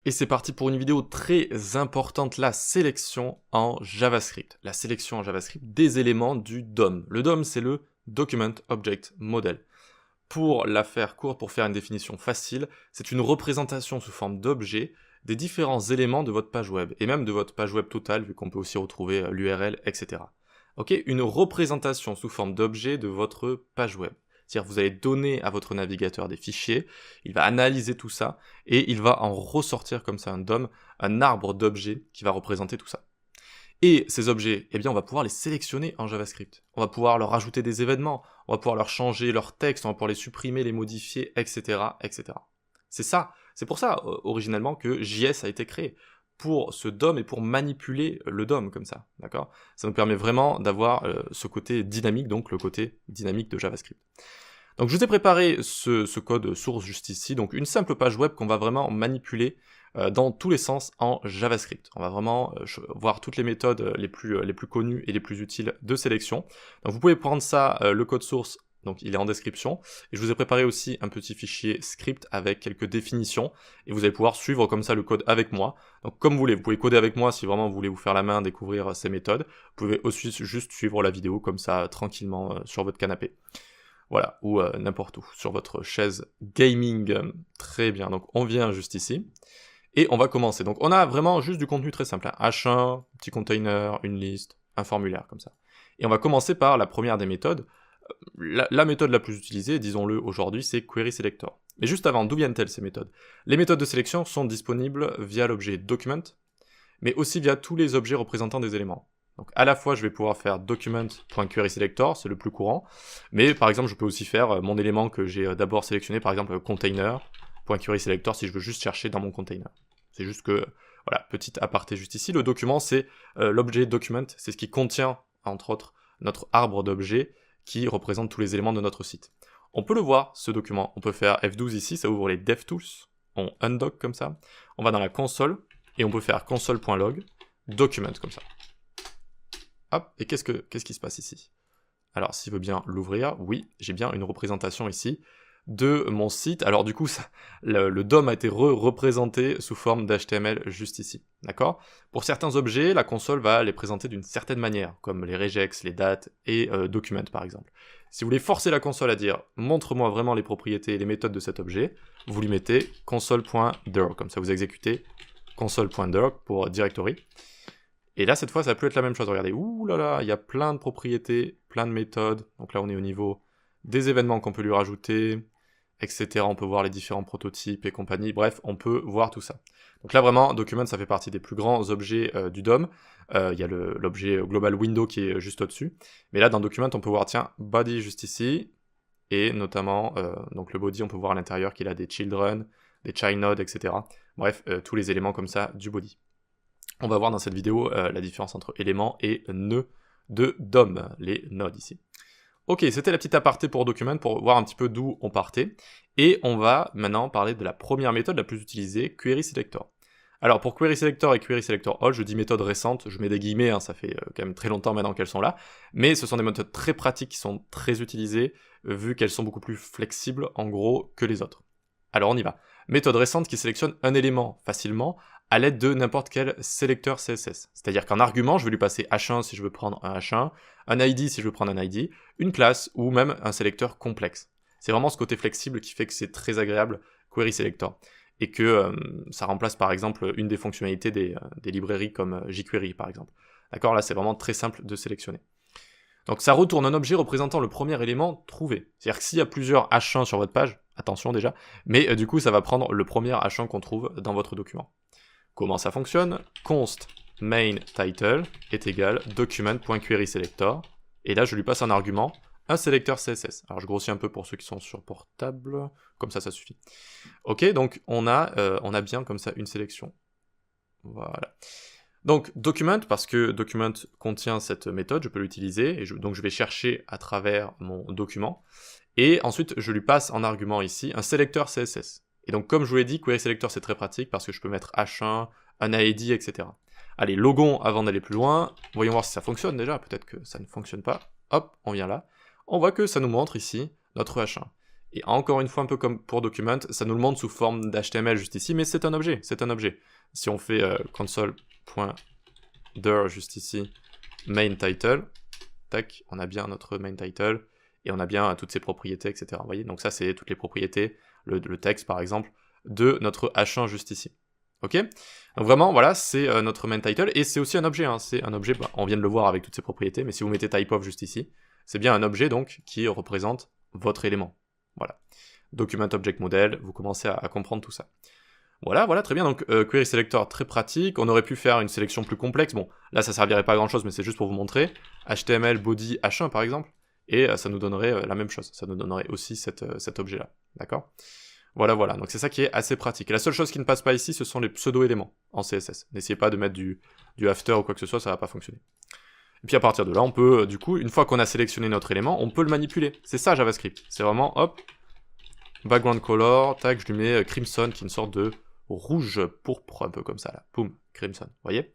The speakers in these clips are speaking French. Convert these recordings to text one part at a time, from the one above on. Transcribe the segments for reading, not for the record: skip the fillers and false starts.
Et c'est parti pour une vidéo très importante, la sélection en JavaScript. La sélection en JavaScript des éléments du DOM. Le DOM, c'est le Document Object Model. Pour la faire courte, pour faire une définition facile, c'est une représentation sous forme d'objet des différents éléments de votre page web, et même de votre page web totale, vu qu'on peut aussi retrouver l'URL, etc. Ok, une représentation sous forme d'objet de votre page web. C'est-à-dire que vous allez donner à votre navigateur des fichiers, il va analyser tout ça, et il va en ressortir comme ça un DOM, un arbre d'objets qui va représenter tout ça. Et ces objets, eh bien on va pouvoir les sélectionner en JavaScript. On va pouvoir leur ajouter des événements, on va pouvoir leur changer leur texte, on va pouvoir les supprimer, les modifier, etc. etc. C'est pour ça, originellement, que JS a été créé. Pour ce DOM et pour manipuler le DOM comme ça, d'accord? Ça nous permet vraiment d'avoir ce côté dynamique, donc le côté dynamique de JavaScript. Donc je vous ai préparé ce code source juste ici, donc une simple page web qu'on va vraiment manipuler dans tous les sens en JavaScript. On va vraiment voir toutes les méthodes les plus connues et les plus utiles de sélection. Donc vous pouvez prendre ça, le code source, donc il est en description, et je vous ai préparé aussi un petit fichier script avec quelques définitions, et vous allez pouvoir suivre comme ça le code avec moi. Donc comme vous voulez, vous pouvez coder avec moi si vraiment vous voulez vous faire la main, découvrir ces méthodes. Vous pouvez aussi juste suivre la vidéo comme ça, tranquillement, sur votre canapé. Voilà, ou n'importe où, sur votre chaise gaming. Très bien, donc on vient juste ici, et on va commencer. Donc on a vraiment juste du contenu très simple, hein. H1, petit container, une liste, un formulaire, comme ça. Et on va commencer par la première des méthodes. La méthode la plus utilisée, disons-le aujourd'hui, c'est QuerySelector. Mais juste avant, d'où viennent-elles ces méthodes? Les méthodes de sélection sont disponibles via l'objet Document, mais aussi via tous les objets représentant des éléments. Donc à la fois, je vais pouvoir faire document.querySelector, c'est le plus courant, mais par exemple, je peux aussi faire mon élément que j'ai d'abord sélectionné, par exemple container.querySelector si je veux juste chercher dans mon container. C'est juste que, voilà, petit aparté juste ici, le document, c'est l'objet Document, c'est ce qui contient, entre autres, notre arbre d'objets qui représente tous les éléments de notre site. On peut le voir, ce document, on peut faire F12 ici, ça ouvre les DevTools, on undock comme ça, on va dans la console, et on peut faire console.log, document comme ça. Hop, et qu'est-ce qui se passe ici? Alors, s'il veut bien l'ouvrir, oui, j'ai bien une représentation ici de mon site. Alors du coup, le DOM a été représenté sous forme d'HTML juste ici, d'accord? Pour certains objets, la console va les présenter d'une certaine manière, comme les regex, les dates et document par exemple. Si vous voulez forcer la console à dire « montre-moi vraiment les propriétés et les méthodes de cet objet », vous lui mettez console.dir, comme ça vous exécutez console.dir pour directory. Et là, cette fois, ça va plus être la même chose. Regardez, ouh là là, il y a plein de propriétés, plein de méthodes. Donc là, on est au niveau des événements qu'on peut lui rajouter, etc. On peut voir les différents prototypes et compagnie. Bref, on peut voir tout ça. Donc là, vraiment, Document, ça fait partie des plus grands objets du DOM. Il y a l'objet Global Window qui est juste au-dessus. Mais là, dans Document, on peut voir, tiens, Body juste ici. Et notamment, donc le body, on peut voir à l'intérieur qu'il a des children, des child nodes, etc. Bref, tous les éléments comme ça du body. On va voir dans cette vidéo la différence entre éléments et nœuds de DOM, les nodes ici. Ok, c'était la petite aparté pour Document, pour voir un petit peu d'où on partait. Et on va maintenant parler de la première méthode la plus utilisée, QuerySelector. Alors pour QuerySelector et QuerySelector All, je dis méthode récente, je mets des guillemets, hein, ça fait quand même très longtemps maintenant qu'elles sont là, mais ce sont des méthodes très pratiques qui sont très utilisées, vu qu'elles sont beaucoup plus flexibles en gros que les autres. Alors on y va. Méthode récente qui sélectionne un élément facilement à l'aide de n'importe quel sélecteur CSS. C'est-à-dire qu'en argument, je vais lui passer H1 si je veux prendre un H1, un ID si je veux prendre un ID, une classe ou même un sélecteur complexe. C'est vraiment ce côté flexible qui fait que c'est très agréable QuerySelector. Et que ça remplace par exemple une des fonctionnalités des librairies comme jQuery par exemple. D'accord, là c'est vraiment très simple de sélectionner. Donc ça retourne un objet représentant le premier élément trouvé. C'est-à-dire que s'il y a plusieurs H1 sur votre page, attention déjà, mais du coup ça va prendre le premier H1 qu'on trouve dans votre document. Comment ça fonctionne? Const main title est égal document.querySelector, et là je lui passe un argument, un sélecteur CSS. Alors je grossis un peu pour ceux qui sont sur portable, comme ça suffit. Ok, donc on a bien comme ça une sélection. Voilà. Donc document, parce que document contient cette méthode, je peux l'utiliser, et donc je vais chercher à travers mon document, et ensuite je lui passe en argument ici un sélecteur CSS. Et donc comme je vous l'ai dit, QuerySelector c'est très pratique parce que je peux mettre H1, un ID, etc. Allez, logons avant d'aller plus loin, voyons voir si ça fonctionne déjà, peut-être que ça ne fonctionne pas. Hop, on vient là. On voit que ça nous montre ici notre H1. Et encore une fois, un peu comme pour document, ça nous le montre sous forme d'HTML juste ici, mais c'est un objet, c'est un objet. Si on fait console.dir juste ici, main title, tac, on a bien notre main title, et on a bien toutes ses propriétés, etc. Vous voyez, donc ça c'est toutes les propriétés, le texte par exemple, de notre H1 juste ici. Ok? Donc vraiment, voilà, c'est notre main title, et c'est aussi un objet, hein. C'est un objet, bah, on vient de le voir avec toutes ses propriétés, mais si vous mettez typeof juste ici, c'est bien un objet donc qui représente votre élément. Voilà. Document Object Model, vous commencez à comprendre tout ça. Voilà, très bien, donc Query Selector, très pratique. On aurait pu faire une sélection plus complexe, bon, là ça servirait pas à grand chose, mais c'est juste pour vous montrer. HTML body H1 par exemple, et ça nous donnerait la même chose, ça nous donnerait aussi cet objet-là, d'accord? Voilà, donc c'est ça qui est assez pratique. Et la seule chose qui ne passe pas ici, ce sont les pseudo-éléments en CSS. N'essayez pas de mettre du after ou quoi que ce soit, ça va pas fonctionner. Et puis à partir de là, on peut, du coup, une fois qu'on a sélectionné notre élément, on peut le manipuler. C'est ça JavaScript, c'est vraiment, hop, background color, tac, je lui mets crimson, qui est une sorte de rouge pourpre, un peu comme ça, là. Boum, crimson, vous voyez?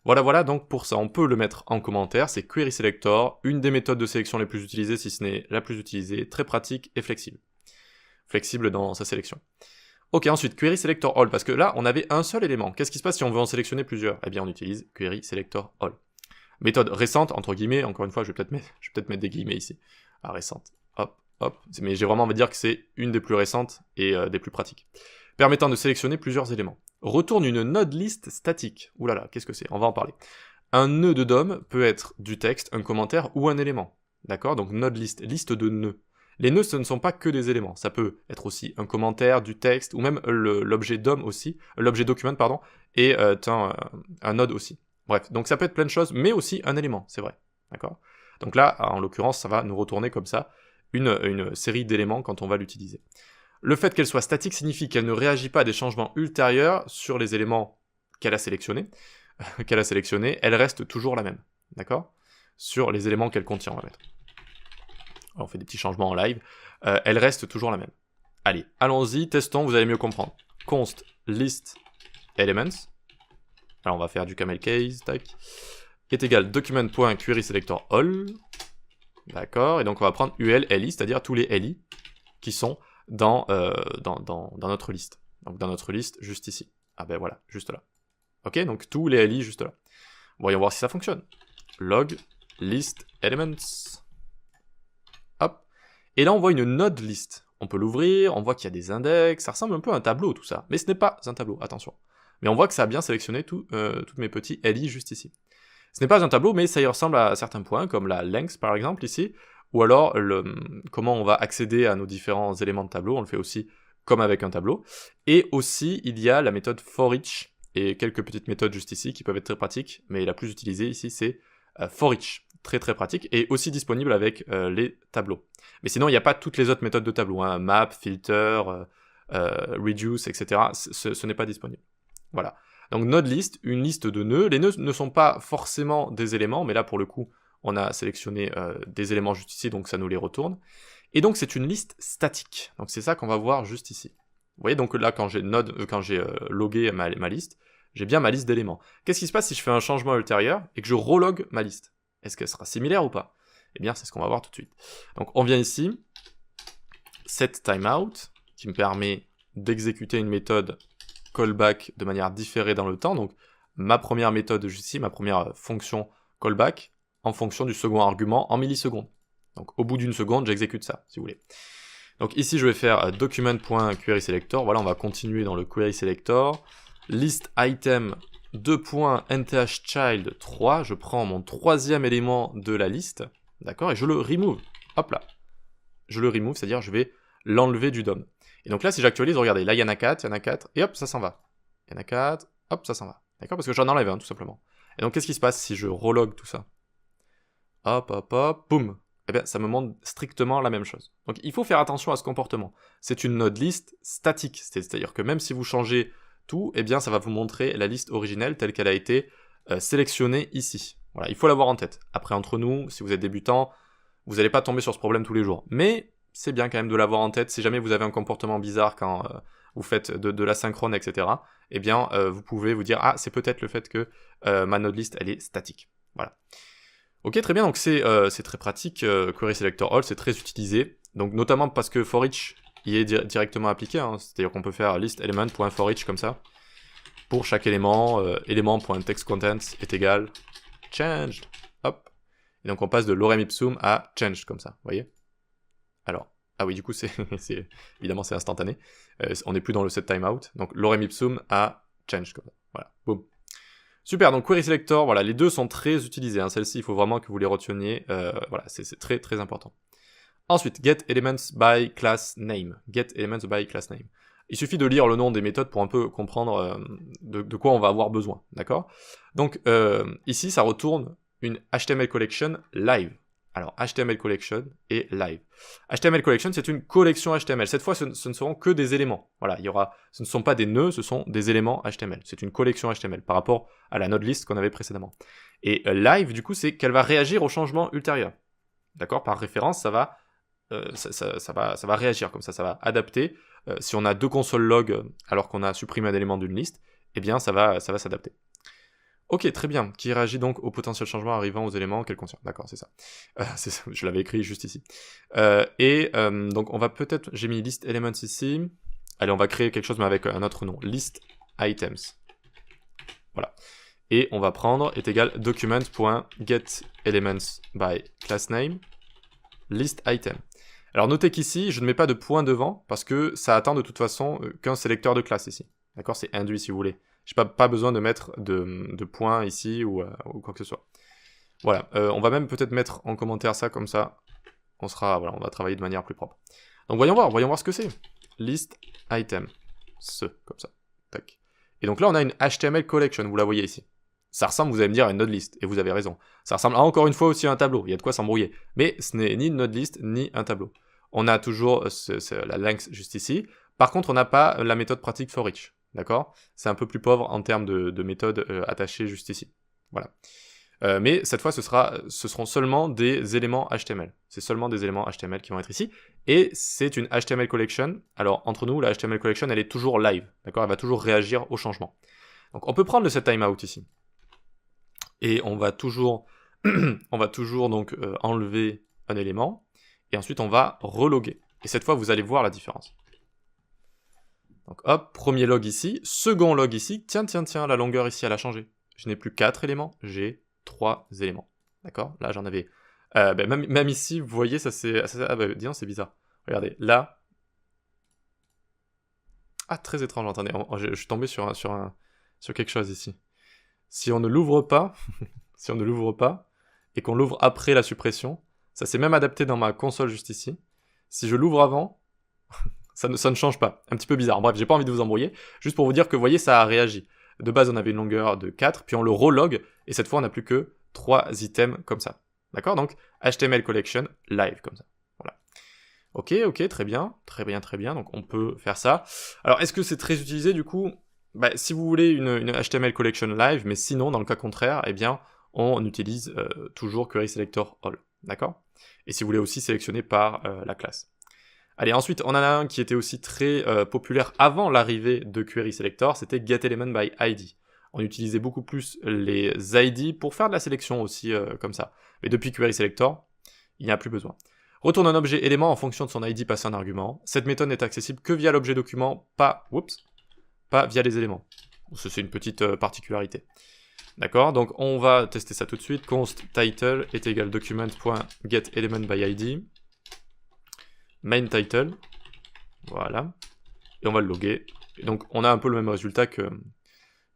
Voilà, donc pour ça, on peut le mettre en commentaire, c'est Query Selector, une des méthodes de sélection les plus utilisées, si ce n'est la plus utilisée, très pratique et flexible. Flexible dans sa sélection. Ok, ensuite, Query Selector All, parce que là, on avait un seul élément. Qu'est-ce qui se passe si on veut en sélectionner plusieurs? Eh bien, on utilise Query Selector All. Méthode récente, entre guillemets, encore une fois, je vais peut-être mettre des guillemets ici. Ah, récente, hop, mais j'ai vraiment envie de dire que c'est une des plus récentes et des plus pratiques. Permettant de sélectionner plusieurs éléments. Retourne une node list statique. Ouh là là, qu'est-ce que c'est? On va en parler. Un nœud de DOM peut être du texte, un commentaire ou un élément. D'accord? Donc node list, liste de nœuds. Les nœuds, ce ne sont pas que des éléments. Ça peut être aussi un commentaire, du texte, ou même l'objet DOM aussi, l'objet document, pardon, et un node aussi. Bref, donc ça peut être plein de choses, mais aussi un élément, c'est vrai. D'accord? Donc là, en l'occurrence, ça va nous retourner comme ça une série d'éléments quand on va l'utiliser. Le fait qu'elle soit statique signifie qu'elle ne réagit pas à des changements ultérieurs sur les éléments qu'elle a sélectionnés. Elle reste toujours la même. D'accord? Sur les éléments qu'elle contient, on va mettre. Alors, on fait des petits changements en live. Elle reste toujours la même. Allez, allons-y, testons, vous allez mieux comprendre. Const list elements. Alors on va faire du camel case, tac. Est égal document.querySelectorAll. D'accord, et donc on va prendre ul.li, c'est-à-dire tous les li qui sont dans notre liste. Donc dans notre liste, juste ici. Ah ben voilà, juste là. Ok, donc tous les li juste là. Voyons voir si ça fonctionne. Log list elements. Hop. Et là on voit une node list. On peut l'ouvrir, on voit qu'il y a des index, ça ressemble un peu à un tableau tout ça. Mais ce n'est pas un tableau, attention. Mais on voit que ça a bien sélectionné tous mes petits li juste ici. Ce n'est pas un tableau, mais ça y ressemble à certains points, comme la length par exemple ici, ou alors comment on va accéder à nos différents éléments de tableau, on le fait aussi comme avec un tableau. Et aussi, il y a la méthode forEach, et quelques petites méthodes juste ici qui peuvent être très pratiques, mais la plus utilisée ici c'est forEach, très pratique, et aussi disponible avec les tableaux. Mais sinon, il n'y a pas toutes les autres méthodes de tableau, hein, map, filter, reduce, etc. Ce n'est pas disponible. Voilà. Donc node list, une liste de nœuds. Les nœuds ne sont pas forcément des éléments, mais là pour le coup, on a sélectionné des éléments juste ici, donc ça nous les retourne. Et donc c'est une liste statique. Donc c'est ça qu'on va voir juste ici. Vous voyez, donc là quand j'ai logué ma liste, j'ai bien ma liste d'éléments. Qu'est-ce qui se passe si je fais un changement ultérieur et que je relogue ma liste? Est-ce qu'elle sera similaire ou pas? Eh bien c'est ce qu'on va voir tout de suite. Donc on vient ici, set timeout, qui me permet d'exécuter une méthode callback de manière différée dans le temps, donc ma première méthode juste ici, ma première fonction callback, en fonction du second argument en millisecondes. Donc au bout d'une seconde, j'exécute ça, si vous voulez. Donc ici, je vais faire document.querySelector, voilà, on va continuer dans le query selector, list item 2.nthchild 3, je prends mon troisième élément de la liste, d'accord, et je le remove, hop là. Je le remove, c'est-à-dire je vais l'enlever du DOM. Et donc là, si j'actualise, regardez, là, il y en a 4, et hop, ça s'en va. Il y en a 4, hop, ça s'en va. D'accord? Parce que j'en enlève un, tout simplement. Et donc, qu'est-ce qui se passe si je relog tout ça? Hop, boum. Eh bien, ça me montre strictement la même chose. Donc, il faut faire attention à ce comportement. C'est une node list statique. C'est-à-dire que même si vous changez tout, eh bien, ça va vous montrer la liste originelle telle qu'elle a été sélectionnée ici. Voilà, il faut l'avoir en tête. Après, entre nous, si vous êtes débutant, vous n'allez pas tomber sur ce problème tous les jours. Mais c'est bien quand même de l'avoir en tête, si jamais vous avez un comportement bizarre quand vous faites de l'asynchrone, etc., eh bien, vous pouvez vous dire, ah, c'est peut-être le fait que ma node list, elle est statique. Voilà. Ok, très bien, donc c'est très pratique, Query Selector All, c'est très utilisé Donc notamment parce que for each y est directement appliqué, hein. C'est-à-dire qu'on peut faire list element.for each comme ça. Pour chaque élément, élément.textContents est égal changed. Hop. Et donc on passe de lorem ipsum à changed comme ça, vous voyez. Alors, ah oui, du coup, évidemment, c'est instantané. On n'est plus dans le set timeout. Donc, lorem ipsum à change, comme ça. Voilà, boum. Super, donc query selector, voilà, les deux sont très utilisés. Hein. Celles-ci, il faut vraiment que vous les reteniez. Voilà, c'est très, très important. Ensuite, get elements by class name. Get elements by class name. Il suffit de lire le nom des méthodes pour un peu comprendre de quoi on va avoir besoin, d'accord? Donc, ici, ça retourne une HTML collection live. Alors, HTML collection et live. HTML collection, c'est une collection HTML. Cette fois, ce ne seront que des éléments. Voilà, ce ne sont pas des nœuds, ce sont des éléments HTML. C'est une collection HTML par rapport à la node list qu'on avait précédemment. Et live, du coup, c'est qu'elle va réagir aux changements ultérieurs. D'accord? Par référence, ça va réagir comme ça va adapter. Si on a deux console log alors qu'on a supprimé un élément d'une liste, eh bien, ça va s'adapter. Ok, très bien. Qui réagit donc au potentiel changement arrivant aux éléments qu'elle contient. D'accord, c'est ça. Je l'avais écrit juste ici. Donc, on va peut-être... J'ai mis list elements ici. Allez, on va créer quelque chose, mais avec un autre nom. List items. Voilà. Et on va prendre est égal document.getElements by class name list item. Alors, notez qu'ici, je ne mets pas de point devant parce que ça attend de toute façon qu'un sélecteur de classe ici. D'accord, c'est induit si vous voulez. J'ai pas besoin de mettre de points ici ou quoi que ce soit. Voilà, on va même peut-être mettre en commentaire ça, comme ça, on va travailler de manière plus propre. Donc voyons voir ce que c'est. List item, comme ça, tac. Et donc là, on a une HTML collection, vous la voyez ici. Ça ressemble, vous allez me dire, à une node list, et vous avez raison. Ça ressemble encore une fois aussi à un tableau, il y a de quoi s'embrouiller. Mais ce n'est ni une node list, ni un tableau. On a toujours la length juste ici. Par contre, on n'a pas la méthode pratique for each. D'accord? C'est un peu plus pauvre en termes de méthode attachée juste ici. Voilà. Mais cette fois, ce seront seulement des éléments HTML. C'est seulement des éléments HTML qui vont être ici. Et c'est une HTML collection. Alors, entre nous, la HTML collection, elle est toujours live. D'accord? Elle va toujours réagir au changement. Donc, on peut prendre le set timeout ici. Et on va toujours, donc enlever un élément. Et ensuite, on va reloguer. Et cette fois, vous allez voir la différence. Donc hop, premier log ici, second log ici, tiens, la longueur ici elle a changé. Je n'ai plus 4 éléments, j'ai 3 éléments. D'accord? Là j'en avais... même ici, vous voyez, ça c'est... Ah bah disons c'est bizarre. Regardez, là... Ah, très étrange, attendez, je suis tombé sur quelque chose ici. Si on ne l'ouvre pas, et qu'on l'ouvre après la suppression, ça s'est même adapté dans ma console juste ici. Si je l'ouvre avant... Ça ne change pas. Un petit peu bizarre. Bref, j'ai pas envie de vous embrouiller. Juste pour vous dire que, vous voyez, ça a réagi. De base, on avait une longueur de 4, puis on le relog, et cette fois, on n'a plus que 3 items comme ça. D'accord? Donc, HTML collection live, comme ça. Voilà. Ok, très bien. Donc, on peut faire ça. Alors, est-ce que c'est très utilisé, du coup? Si vous voulez une HTML collection live, mais sinon, dans le cas contraire, eh bien, on utilise toujours query selector all. D'accord? Et si vous voulez aussi sélectionner par la classe. Allez, ensuite, on en a un qui était aussi très populaire avant l'arrivée de Query Selector, c'était getElement by ID. On utilisait beaucoup plus les ID pour faire de la sélection aussi comme ça. Mais depuis Query Selector, il n'y a plus besoin. Retourne un objet élément en fonction de son ID passé en argument. Cette méthode n'est accessible que via l'objet document, pas via les éléments. C'est une petite particularité. D'accord, donc on va tester ça tout de suite. Const title est égal document.getElementById. Main title, voilà, et on va le loguer. Et donc on a un peu le même résultat que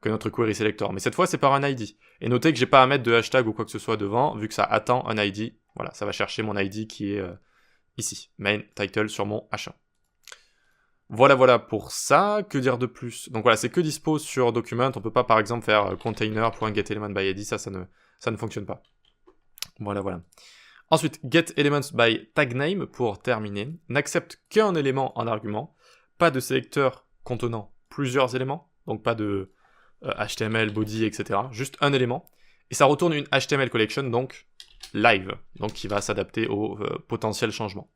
notre query selector, mais cette fois c'est par un ID. Et notez que j'ai pas à mettre de hashtag ou quoi que ce soit devant, vu que ça attend un ID. Voilà, ça va chercher mon ID qui est ici, main title sur mon H1. Voilà pour ça. Que dire de plus? Donc voilà, c'est que dispo sur document. On peut pas par exemple faire container.getElementById, ça ne fonctionne pas. Voilà. Ensuite, getElements by tagName pour terminer, n'accepte qu'un élément en argument, pas de sélecteur contenant plusieurs éléments, donc pas de HTML, body, etc. Juste un élément, et ça retourne une HTML collection, donc live, donc qui va s'adapter aux potentiels changements.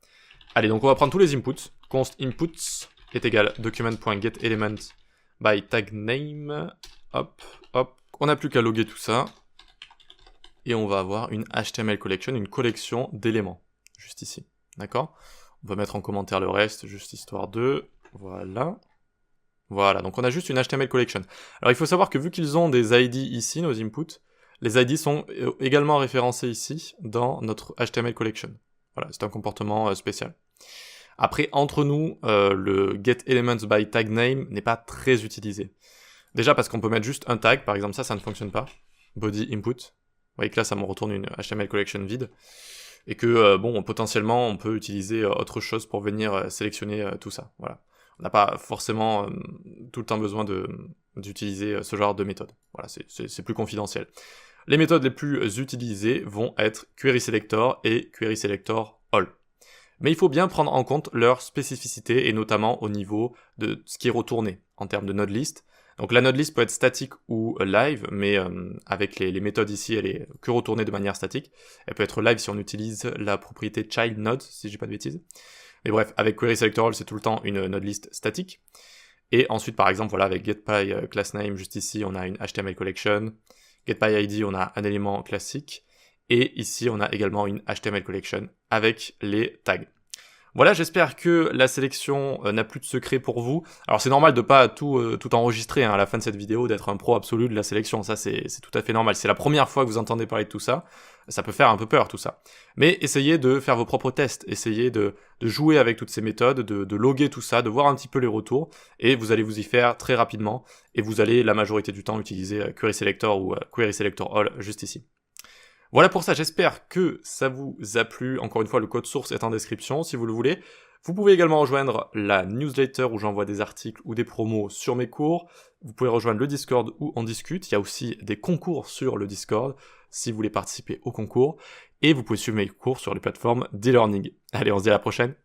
Allez, donc on va prendre tous les inputs, const inputs est égal document.getElement by tagName, hop, on n'a plus qu'à loguer tout ça, et on va avoir une HTML collection, une collection d'éléments, juste ici, d'accord? On va mettre en commentaire le reste, juste histoire de... Voilà. Voilà, donc on a juste une HTML collection. Alors il faut savoir que vu qu'ils ont des ID ici, nos inputs, les ID sont également référencés ici, dans notre HTML collection. Voilà, c'est un comportement spécial. Après, entre nous, le getElementsByTagName n'est pas très utilisé. Déjà parce qu'on peut mettre juste un tag, par exemple ça ne fonctionne pas. Body input. Vous voyez que là, ça me retourne une HTML collection vide. Et que, bon, potentiellement, on peut utiliser autre chose pour venir sélectionner tout ça. Voilà. On n'a pas forcément tout le temps besoin d'utiliser ce genre de méthode. Voilà, c'est plus confidentiel. Les méthodes les plus utilisées vont être querySelector et querySelectorAll. Mais il faut bien prendre en compte leur spécificité, et notamment au niveau de ce qui est retourné en termes de nodelist. Donc la nodelist peut être statique ou live, mais avec les méthodes ici, elle est que retournée de manière statique. Elle peut être live si on utilise la propriété childNode, si j'ai pas de bêtises. Mais bref, avec querySelectorAll, c'est tout le temps une nodelist statique. Et ensuite, par exemple, voilà, avec getPyClassName, juste ici, on a une HTML collection. GetPyID, on a un élément classique. Et ici, on a également une HTML collection avec les tags. Voilà, j'espère que la sélection n'a plus de secret pour vous. Alors c'est normal de pas tout enregistrer à la fin de cette vidéo, d'être un pro absolu de la sélection, ça c'est tout à fait normal. C'est la première fois que vous entendez parler de tout ça, ça peut faire un peu peur tout ça. Mais essayez de faire vos propres tests, essayez de jouer avec toutes ces méthodes, de loguer tout ça, de voir un petit peu les retours, et vous allez vous y faire très rapidement, et vous allez la majorité du temps utiliser querySelector ou querySelectorAll juste ici. Voilà pour ça, j'espère que ça vous a plu. Encore une fois, le code source est en description si vous le voulez. Vous pouvez également rejoindre la newsletter où j'envoie des articles ou des promos sur mes cours. Vous pouvez rejoindre le Discord où on discute. Il y a aussi des concours sur le Discord si vous voulez participer au concours. Et vous pouvez suivre mes cours sur les plateformes d'e-learning. Allez, on se dit à la prochaine.